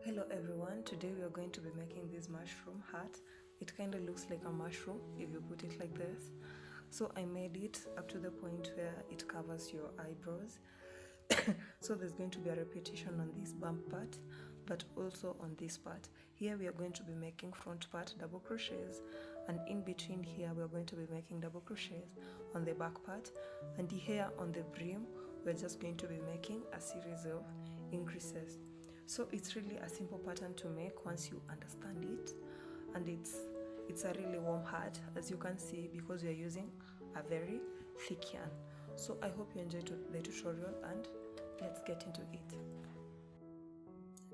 Hello everyone, today we are going to be making this mushroom hat. It kind of looks like a mushroom if you put it like this. So I made it up to the point where it covers your eyebrows. So there's going to be a repetition on this bump part, but also on this part. Here we are going to be making front part double crochets, and in between here we are going to be making double crochets on the back part, and here on the brim we're just going to be making a series of increases. So it's really a simple pattern to make once you understand it, and it's a really warm hat, as you can see, because we are using a very thick yarn. So I hope you enjoyed the tutorial, and let's get into it.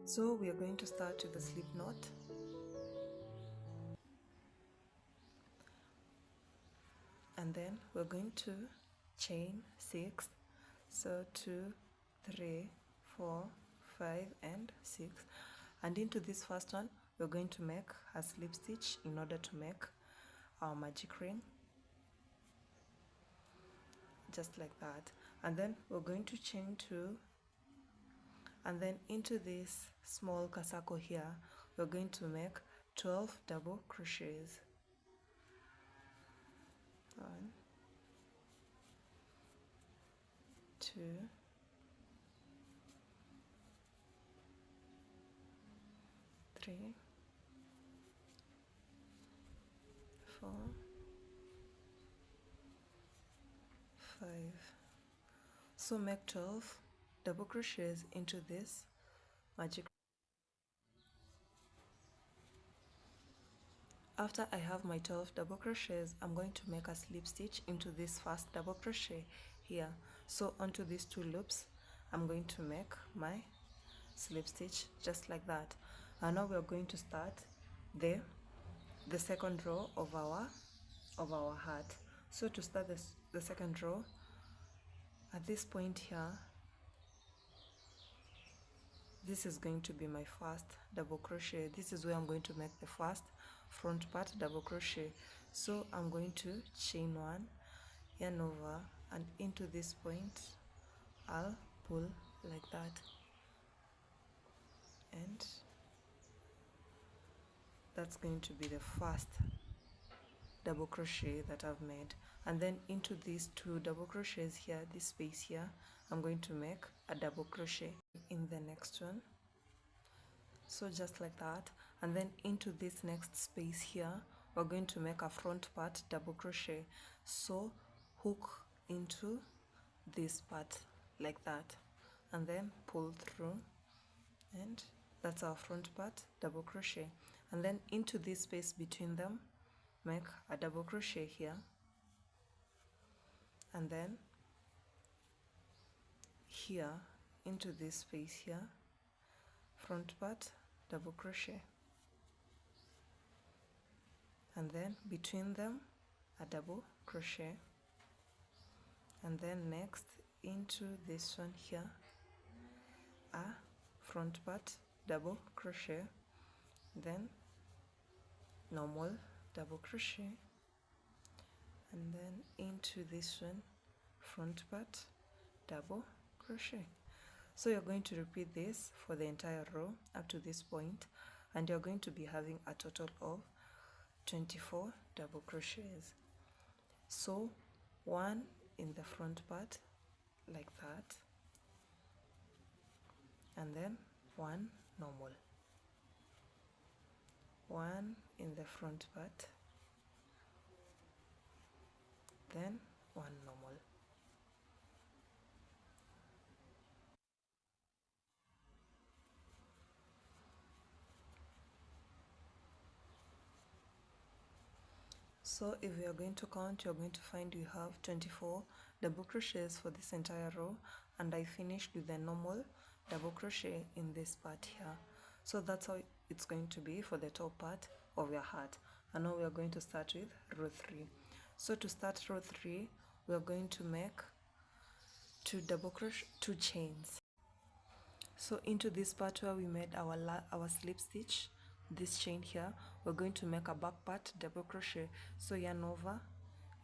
So we are going to start with the slip knot, and then we're going to chain 6, so 2, 3, 4, 5 and 6, and into this first one we're going to make a slip stitch in order to make our magic ring, just like that. And then we're going to chain 2, and then into this small circle here we're going to make 12 double crochets. 1, 2, 3, 4, 5. So make 12 double crochets into this magic. After I have my 12 double crochets, I'm going to make a slip stitch into this first double crochet here. So onto these 2 loops I'm going to make my slip stitch, just like that. And now we are going to start the second row of our hat. So to start the second row, at this point here, this is going to be my first double crochet. This is where I'm going to make the first front part double crochet. So I'm going to chain 1, yarn over, and into this point I'll pull like that, and that's going to be the first double crochet that I've made. And then into these 2 double crochets here, this space here, I'm going to make a double crochet in the next one, so just like that. And then into this next space here we're going to make a front part double crochet, so hook into this part like that, and then pull through, and that's our front part double crochet. And then into this space between them, make a double crochet here, and then here into this space here, front part double crochet, and then between them a double crochet, and then next into this one here a front part double crochet, then normal double crochet, and then into this one front part double crochet. So you're going to repeat this for the entire row up to this point, and you're going to be having a total of 24 double crochets. So 1 in the front part like that, and then 1 normal, 1 in the front part, then 1 normal. So if you are going to count, you're going to find you have 24 double crochets for this entire row, and I finished with the normal double crochet in this part here. So that's how it's going to be for the top part of your hat. And now we are going to start with row 3. So to start row 3, we are going to make 2 chains. So into this part where we made our slip stitch, this chain here, we're going to make a back part double crochet. So yarn over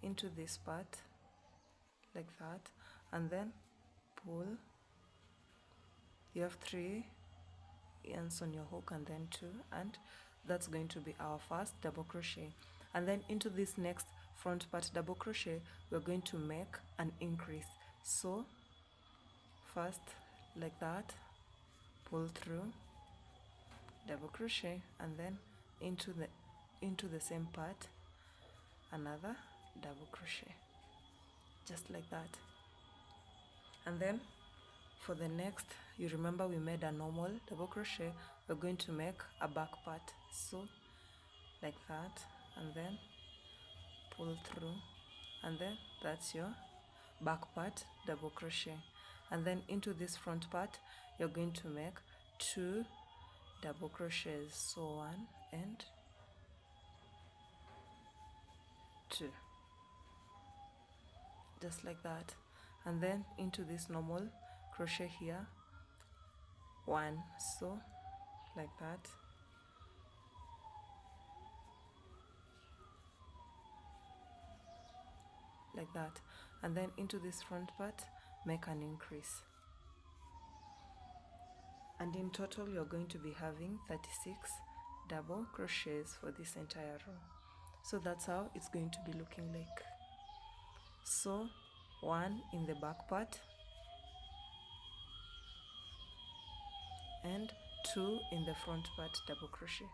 into this part like that, and then pull. You have 3, ends on your hook, and then 2, and that's going to be our first double crochet. And then into this next front part double crochet, we're going to make an increase. So first, like that, pull through, double crochet, and then into the same part, another double crochet, just like that. And then for the next, you remember we made a normal double crochet, we're going to make a back part. So like that, and then pull through, and then that's your back part double crochet. And then into this front part, you're going to make 2 double crochets. So 1 and 2, just like that. And then into this normal crochet here, 1, so like that, like that. And then into this front part, make an increase. And in total, you're going to be having 36 double crochets for this entire row. So that's how it's going to be looking like. So 1 in the back part and 2 in the front part double crochet.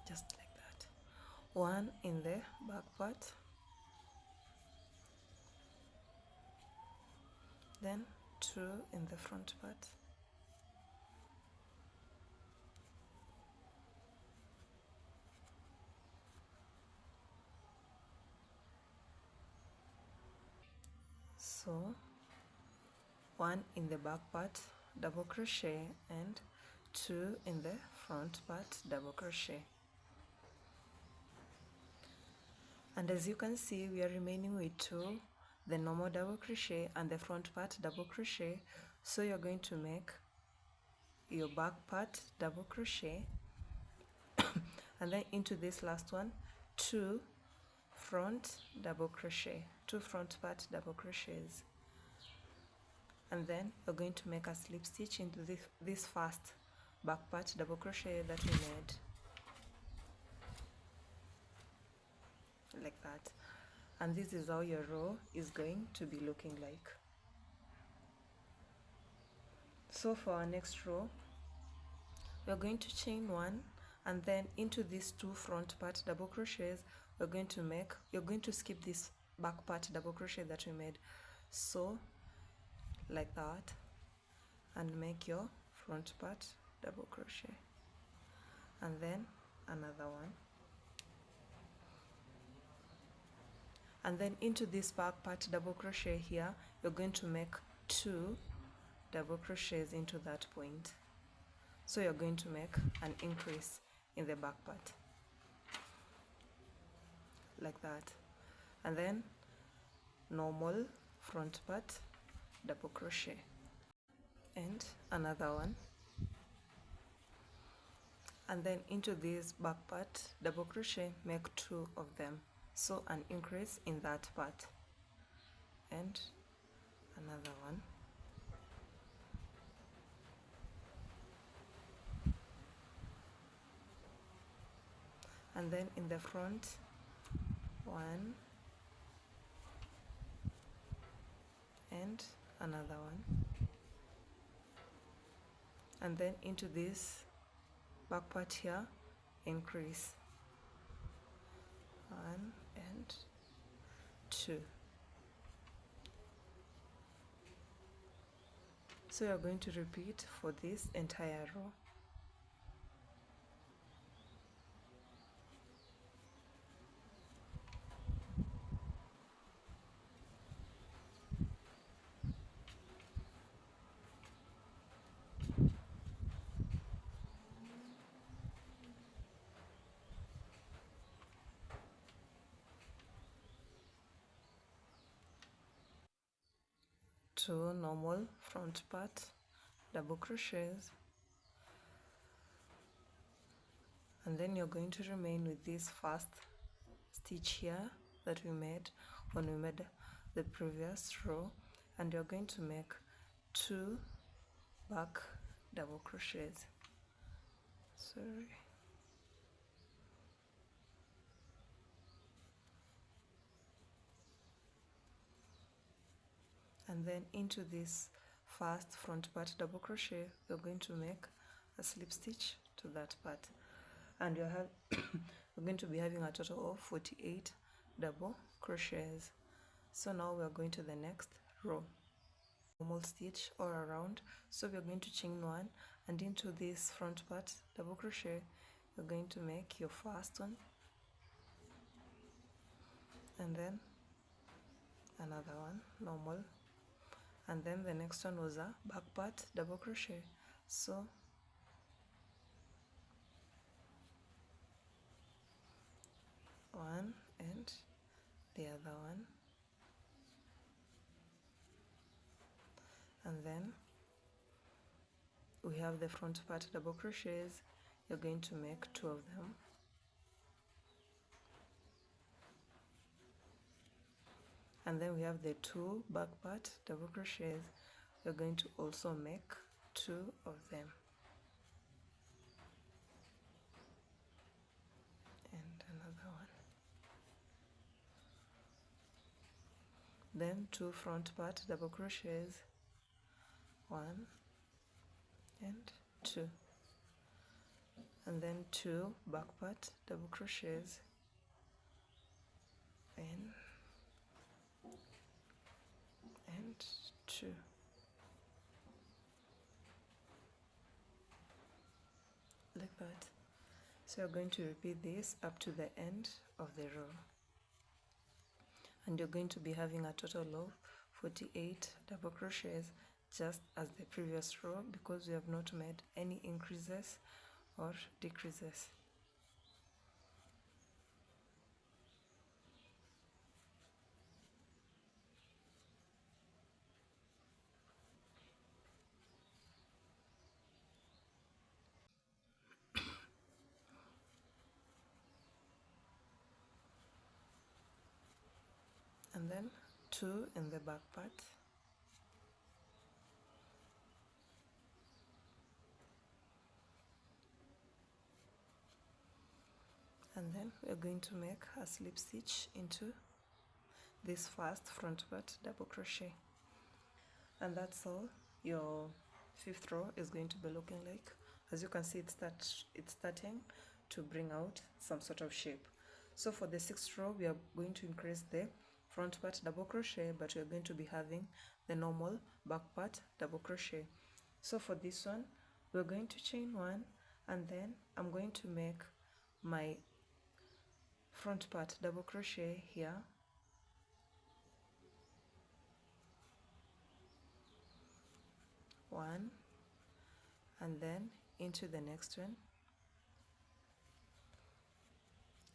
Just like that. 1 in the back part, then 2 in the front part. So 1 in the back part double crochet and 2 in the front part double crochet. And as you can see, we are remaining with 2, the normal double crochet and the front part double crochet. So you're going to make your back part double crochet and then into this last one, 2 front double crochet, 2 front part double crochets. And then you're going to make a slip stitch into this first back part double crochet that we made, like that. And this is how your row is going to be looking like. So for our next row, we're going to chain 1, and then into these 2 front part double crochets, you're going to skip this back part double crochet that we made, so like that, and make your front part double crochet, and then another one, and then into this back part double crochet here, you're going to make 2 double crochets into that point. So you're going to make an increase in the back part, like that, and then normal front part double crochet and another one, and then into this back part double crochet, make 2 of them, so an increase in that part, and another one, and then in the front, 1 and another one, and then into this back part here, increase, 1 and 2. So you're going to repeat for this entire row. Two normal front part double crochets, and then you're going to remain with this first stitch here that we made when we made the previous row, and you're going to make 2 back double crochets. Sorry. And then into this first front part double crochet, you're going to make a slip stitch to that part, and you're going to be having a total of 48 double crochets. So now we are going to the next row, normal stitch all around. So we are going to chain 1, and into this front part double crochet, you're going to make your first one, and then another one normal, and then the next one was a back part double crochet. So one and the other one, and then we have the front part double crochets. You're going to make 2 of them, and then we have the 2 back part double crochets. You're going to also make 2 of them, and another one, then 2 front part double crochets, 1 and 2, and then 2 back part double crochets, and 2, like that. So you're going to repeat this up to the end of the row, and you're going to be having a total of 48 double crochets, just as the previous row, because we have not made any increases or decreases. And then 2 in the back part, and then we're going to make a slip stitch into this first front part double crochet, and that's all your 5th row is going to be looking like. As you can see, it's starting to bring out some sort of shape. So for the 6th row, we are going to increase the front part double crochet, but we're going to be having the normal back part double crochet. So for this one, we're going to chain 1, and then I'm going to make my front part double crochet here, 1, and then into the next one,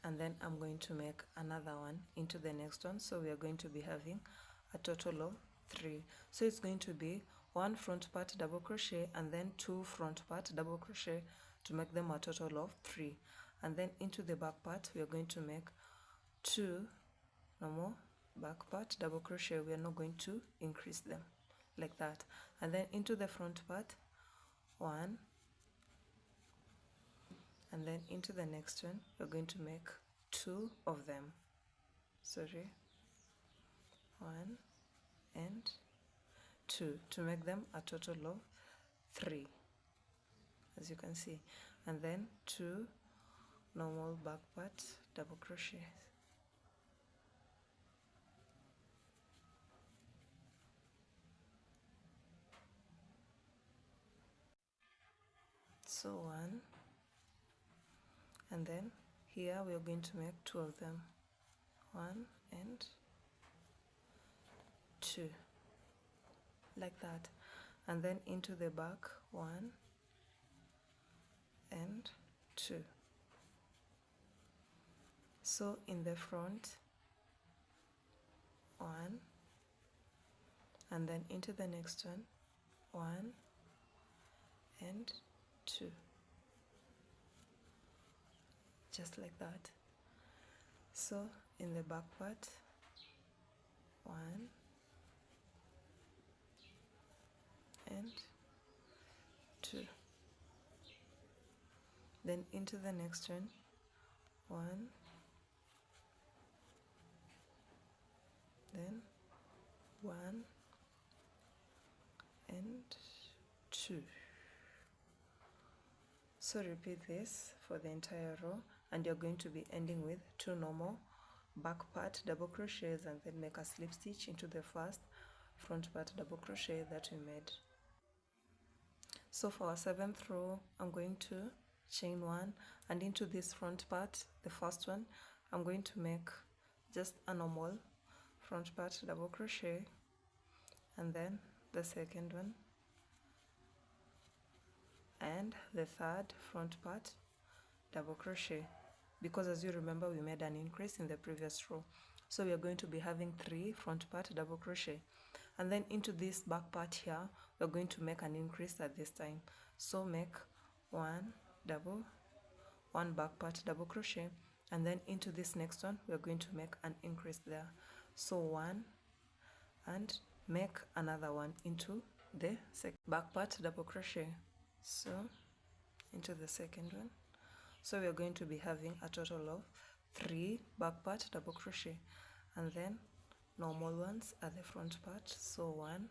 and then I'm going to make another one into the next one. So we are going to be having a total of 3. So it's going to be 1 front part double crochet, and then 2 front part double crochet to make them a total of 3. And then into the back part, we are going to make 2 normal back part double crochet. We are not going to increase them like that. And then into the front part, 1, and then into the next one, we're going to make 2 of them. Sorry, 1 and 2 to make them a total of 3, as you can see, and then 2 normal back part double crochet. So 1, and then here we are going to make 2 of them, 1 and 2, like that, and then into the back, 1 and 2. So in the front, 1, and then into the next one, 1 and 2, just like that. So in the back part, 1 and 2, then into the next one, 1, then 1 and 2. So repeat this for the entire row, and you're going to be ending with 2 normal back part double crochets, and then make a slip stitch into the first front part double crochet that we made. So for our 7th row, I'm going to chain 1, and into this front part, the first one, I'm going to make just a normal front part double crochet, and then the second one and the third front part double crochet, because as you remember, we made an increase in the previous row, so we are going to be having 3 front part double crochet, and then into this back part here, we're going to make an increase at this time. So make 1 back part double crochet, and then into this next one, we're going to make an increase there. So 1 and make another one into the back part double crochet, so into the second one. So we are going to be having a total of 3 back part double crochet, and then normal ones at the front part. So 1,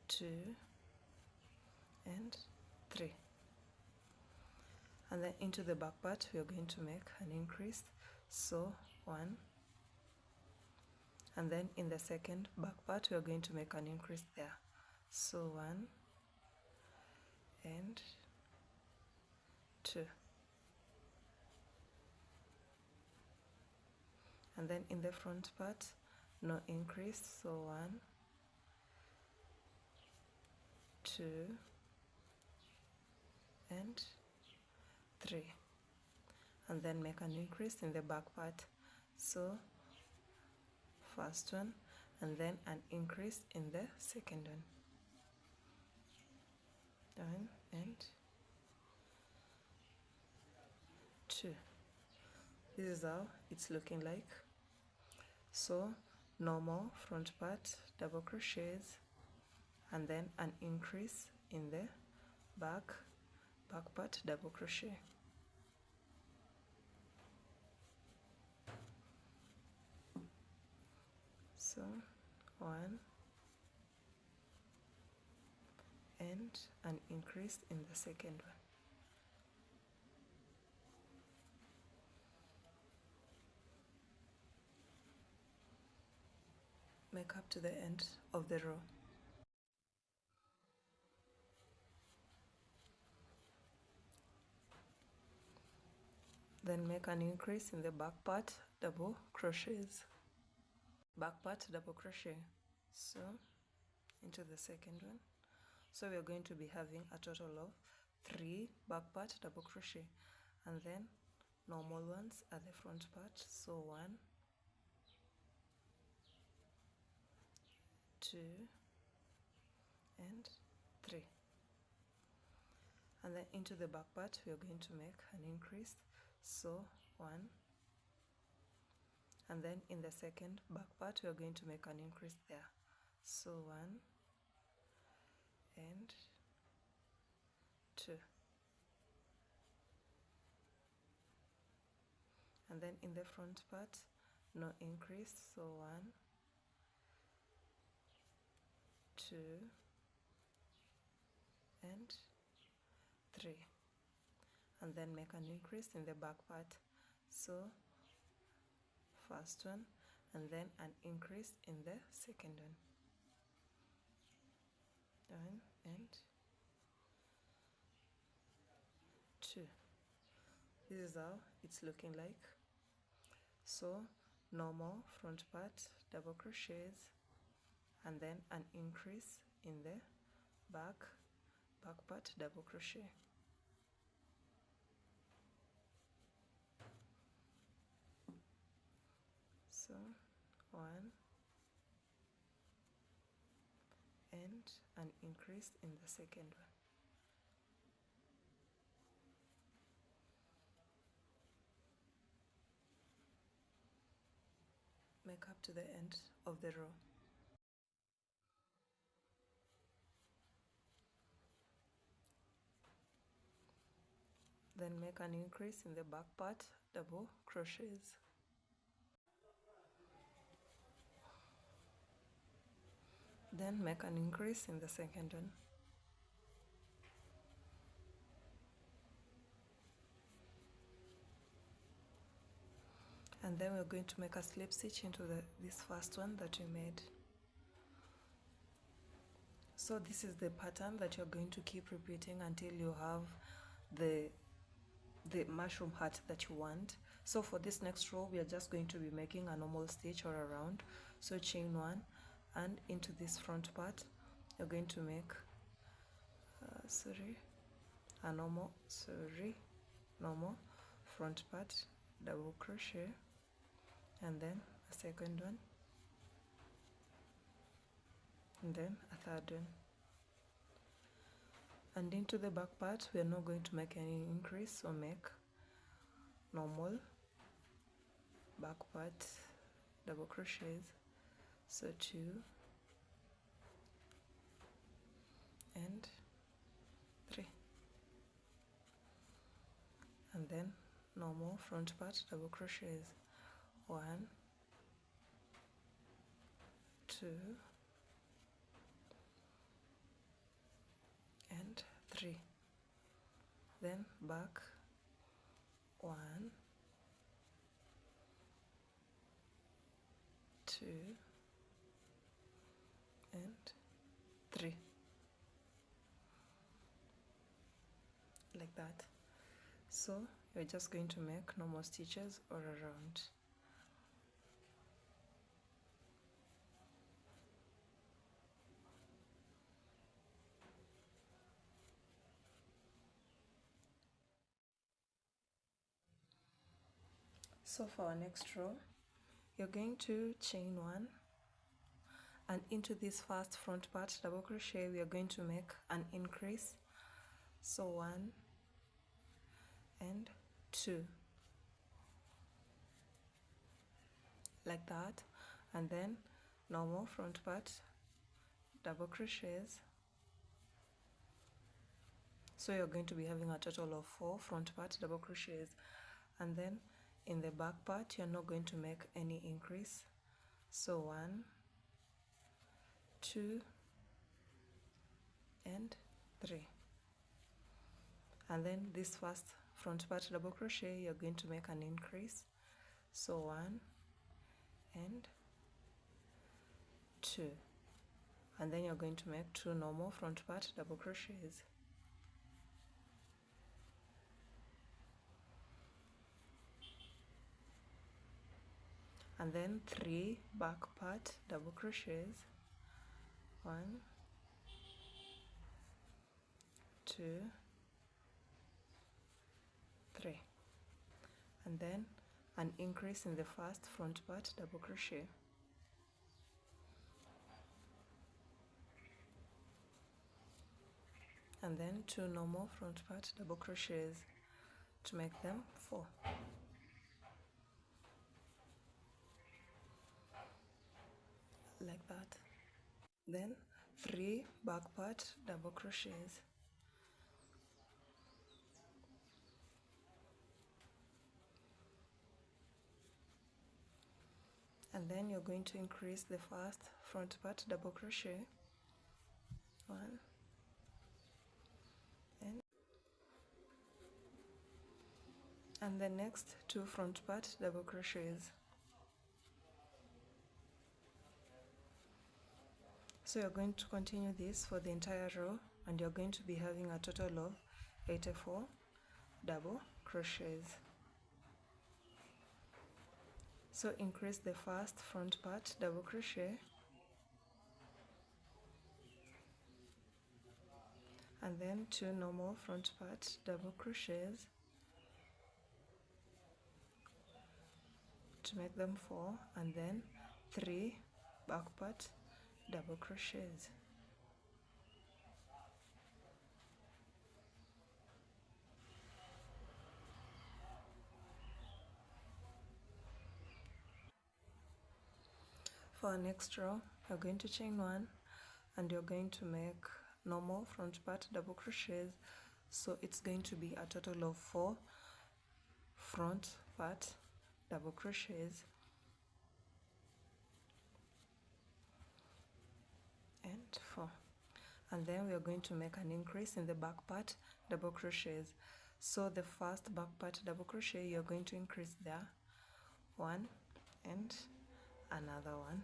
2 and 3, and then into the back part we are going to make an increase. So 1, and then in the second back part we are going to make an increase there. So 1 and 2, and then in the front part no increase. So 1, 2 and 3, and then make an increase in the back part. So first one, and then an increase in the second one. 1 and 2. This is how it's looking like. So normal front part double crochets, and then an increase in the back part double crochet. So 1 and an increase in the second one. Make up to the end of the row. Then make an increase in the back part double crochets. Back part double crochet, so into the second one. So we are going to be having a total of 3 back part double crochet, and then normal ones at the front part. So 1, 2 and 3, and then into the back part we are going to make an increase. So 1, and then in the second back part we are going to make an increase there. So 1 and 2, and then in the front part no increase. So 1, 2 and 3, and then make an increase in the back part. So first one, and then an increase in the second one. 1 and 2. This is how it's looking like. So normal front part double crochets, and then an increase in the back part double crochet. So 1 and an increase in the second one. make up to the end of the row. Then make an increase in the back part, double crochets. Then make an increase in the second one. And then we're going to make a slip stitch into this first one that we made. So this is the pattern that you're going to keep repeating until you have the mushroom hat that you want. So for this next row, we are just going to be making a normal stitch or a round. So chain one, and into this front part you're going to make a normal front part, double crochet, and then a second one, and then a third one. And into the back part we are not going to make any increase, so make normal back part, double crochets, so 2 and 3, and then normal front part, double crochets, 1, 2 and 3, then back, 1, 2 and 3, like that. So you're just going to make normal stitches all around. So for our next row, you're going to chain 1, and into this first front part, double crochet, we are going to make an increase, so 1 and 2, like that, and then normal front part, double crochets. So you're going to be having a total of 4 front part double crochets, and then in the back part you're not going to make any increase, so 1, 2 and 3, and then this first front part double crochet you're going to make an increase, so 1 and 2, and then you're going to make 2 normal front part double crochets, and then 3 back part double crochets, 1, 2, 3, and then an increase in the first front part double crochet, and then 2 normal front part double crochets to make them 4, like that. Then 3 back part double crochets, and then you're going to increase the first front part double crochet, 1 and the next 2 front part double crochets. So you're going to continue this for the entire row, and you're going to be having a total of 84 double crochets. So increase the first front part double crochet, and then 2 normal front part double crochets to make them 4, and then 3 back part double crochets. for our next row, you're going to chain 1 and you're going to make normal front part double crochets, so it's going to be a total of 4 front part double crochets and 4, and then we are going to make an increase in the back part double crochets. So the first back part double crochet, you're going to increase there 1 and another 1,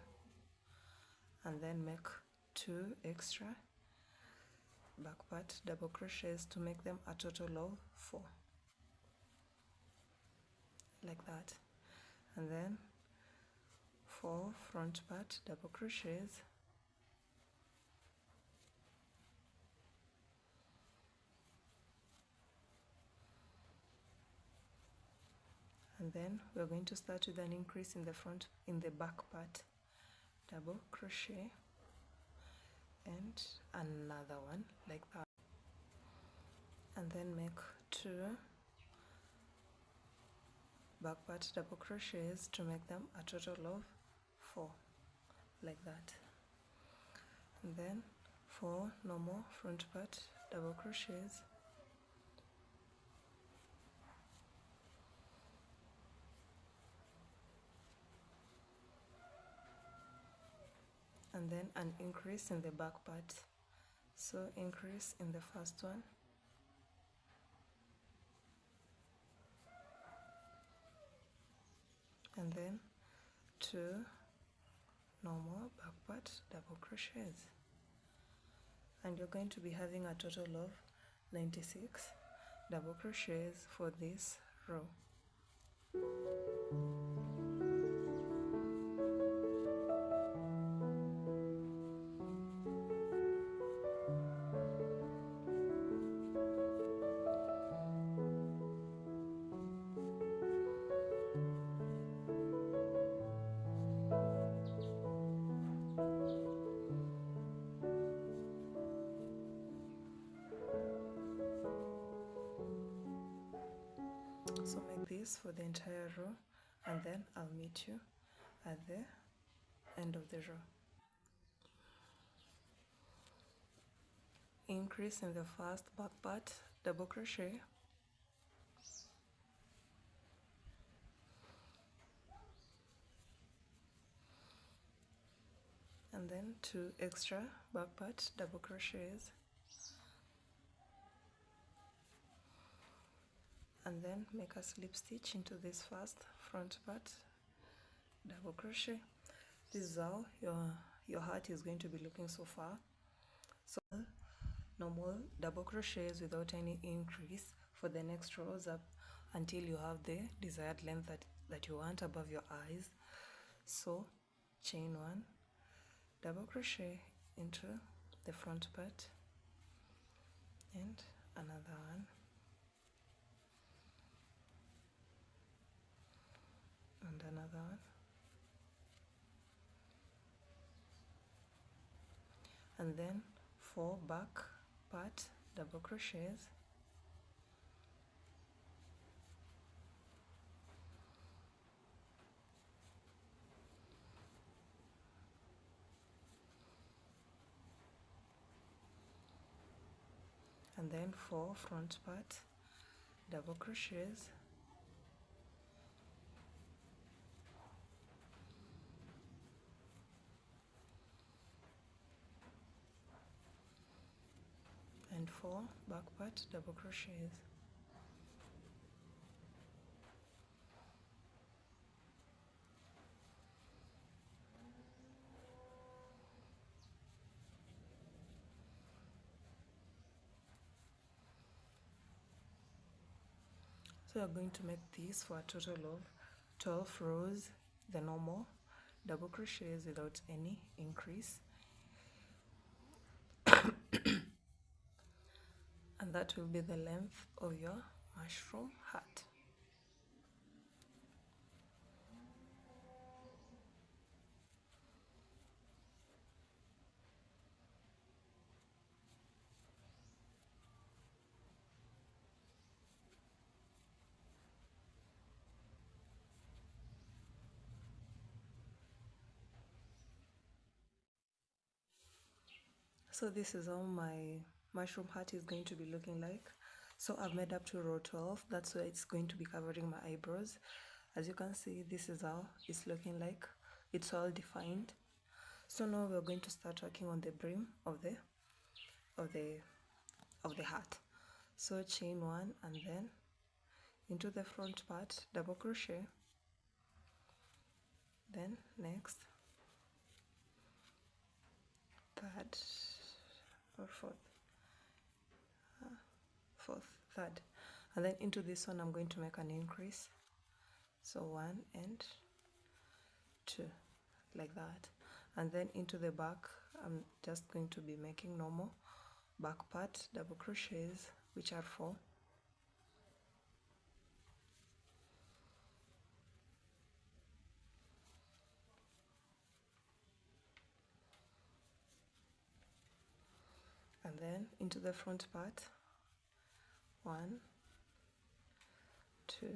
and then make 2 extra back part double crochets to make them a total of 4, like that, and then 4 front part double crochets, and then we're going to start with an increase in the back part double crochet and another one like that, and then make 2 back part double crochets to make them a total of 4, like that, and then 4 normal front part double crochets, and then an increase in the back part. So increase in the first one, and then 2 normal back part double crochets, and you're going to be having a total of 96 double crochets for this row. So make this for the entire row, and then I'll meet you at the end of the row. Increase in the first back part double crochet, and then 2 extra back part double crochets, and then make a slip stitch into this first front part double crochet. This is how your hat is going to be looking so far. So normal double crochets without any increase for the next rows up until you have the desired length that you want above your eyes. So chain 1, double crochet into the front part, and another one, and another one, and then 4 back part double crochets, and then 4 front part double crochets, and 4 back part double crochets. So you're going to make this for a total of 12 rows, the normal double crochets without any increase, and that will be the length of your mushroom hat. So this is how my mushroom hat is going to be looking like. So I've made up to row 12, that's why it's going to be covering my eyebrows. As you can see, this is how it's looking like. It's all defined. So now we're going to start working on the brim of the hat. So chain 1 and then into the front part, double crochet, then next, third or fourth, third, and then into this one I'm going to make an increase. So 1 and 2, like that, and then into the back I'm just going to be making normal back part double crochets, which are 4, and then into the front part 1, 2,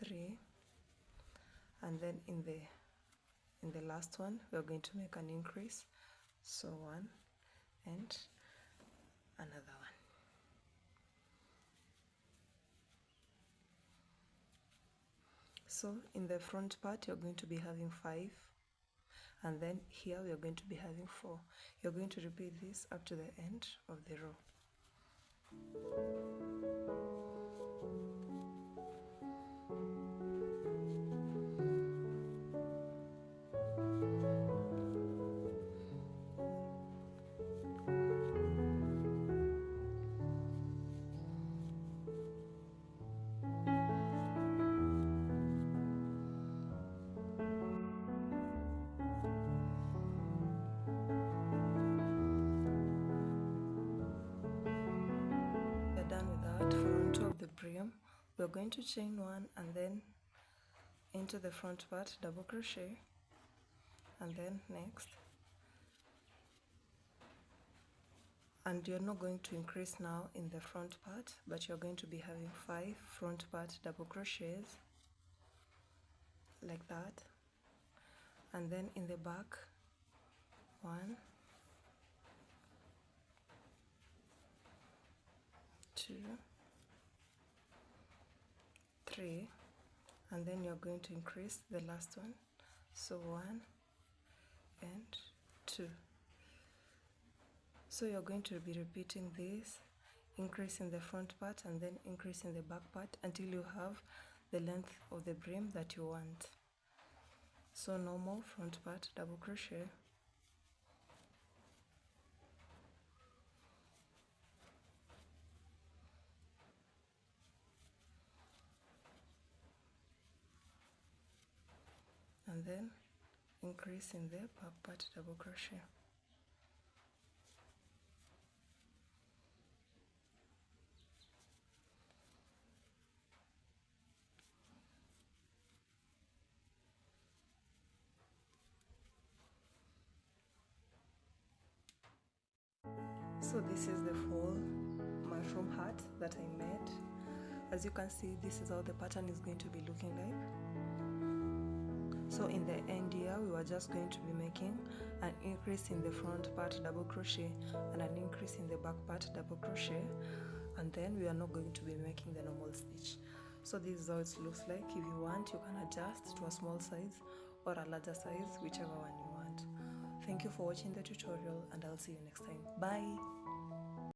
3, and then in the last one we're going to make an increase. So 1 and another one. So in the front part you're going to be having 5, and then here we are going to be having 4. You're going to repeat this up to the end of the row. The brim, we're going to chain 1 and then into the front part double crochet, and then next, and you're not going to increase now in the front part, but you're going to be having 5 front part double crochets like that, and then in the back 1, 2, 3, and then you're going to increase the last one. So 1 and 2. So you're going to be repeating this, increase in the front part and then increase in the back part until you have the length of the brim that you want. So normal front part double crochet, and then increase in the back part double crochet. So this is the full mushroom hat that I made. As you can see, this is how the pattern is going to be looking like. So in the end here, we were just going to be making an increase in the front part double crochet and an increase in the back part double crochet, and then we are not going to be making the normal stitch. So this is how it looks like. If you want, you can adjust to a small size or a larger size, whichever one you want. Thank you for watching the tutorial, and I'll see you next time. Bye!